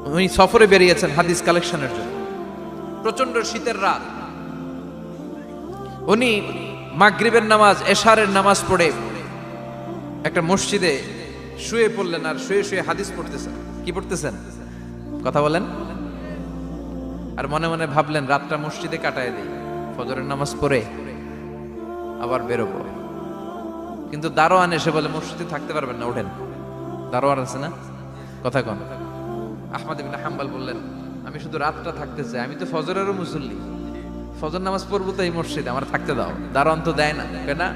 উনি সফরে বেরিয়েছেন হাদিস কালেকশনের জন্য। প্রচন্ড শীতের রাত, উনি মাগরিবের নামাজ, এশারের নামাজ পড়ে একটা মসজিদে শুয়ে পড়লেন, আর শুয়ে শুয়ে হাদিস পড়তেছেন। কি পড়তেছেন? কথা বলেন। আর মনে মনে ভাবলেন রাতটা মসজিদে কাটায় দিই, ফজরের নামাজ পড়ে আবার বেরোবো। কিন্তু দারোয়ান এসে বলে মসজিদে থাকতে পারবেন না, ওঠেন। দারোয়ান আছে না, কথা কন। আহমদ ইবনে হাম্বল বললেন আমি শুধু রাতটা থাকতে চাই, আমি তো ফজরেরও মুসল্লি, ফজর নামাজ পড়বো তো এই মসজিদে, আমার থাকতে দাও। দারোয়ান তো দেয় না, কেনা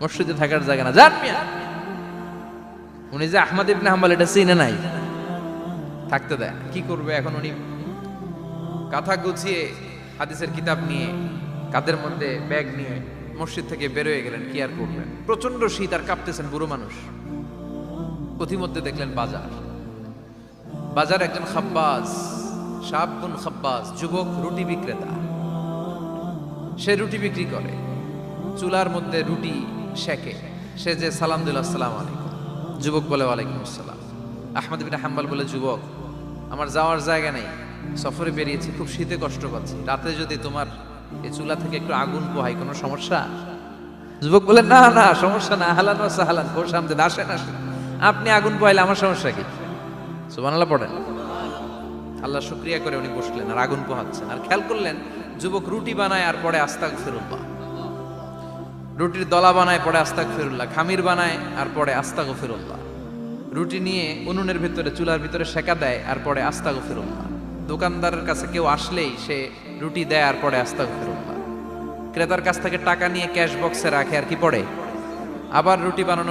মসজিদে থাকার জায়গা না, যান মিয়া। উনি যে আহমদ ইবনে হাম্বল এটা চিনে নাই, থাকতে দেয়। কি করবে এখন? উনি কাঁথা গুছিয়ে হাদিসের কিতাব নিয়ে কাঁধের মধ্যে ব্যাগ নিয়ে মসজিদ থেকে বেরোয় গেলেন। কি আর করবেন, প্রচন্ড শীত, আর কাঁপতেছেন, বুড়ো মানুষ। পথিমধ্যে দেখলেন বাজার, বাজার একজন খাব্বাজ, শাবুন খাব্বাজ, যুবক রুটি বিক্রেতা। সে রুটি বিক্রি করে, চুলার মধ্যে রুটি সেকে। সে যে সালাম দিল আসসালামু আলাইকুম, যুবক বলে ওয়ালাইকুম আসসালাম। আহমদ ইবনে হাম্বল বলে যুবক আমার যাওয়ার জায়গা নেই, সফরে বেরিয়েছি, খুব শীতে কষ্ট পাচ্ছি, রাতে যদি তোমার এই চুলা থেকে একটু আগুন পোহাই কোনো সমস্যা? যুবক বলে না না সমস্যা না, আহলান ওয়া সাহলান, কোর্স আমদের আসেন আসেন, আপনি আগুন পোহাইলে আমার সমস্যা কি? সুবহানাল্লাহ পড়েন। আল্লাহ শুকরিয়া করে উনি বসলেন আর আগুন পোহাচ্ছেন। আর খেয়াল করলেন যুবক রুটি বানায় আর পরে আস্তাগফিরুল্লাহ, রুটির দলা বানায় পরে আস্তাগফিরুল্লাহ, খামির বানায় আর পরে আস্তাগফিরুল্লাহ, রুটি নিয়ে উনুনের ভিতরে চুলার ভিতরে সেকা দেয় আর পরে আস্তাগফিরুল্লাহ, দোকানদারের কাছে কেউ আসলেই সে রুটি দেয় আর পরে আস্তাগফিরুল্লাহ, ক্রেতার কাছ থেকে টাকা নিয়ে ক্যাশ বক্সে রাখে আর কি পড়ে, আবার রুটি বানানো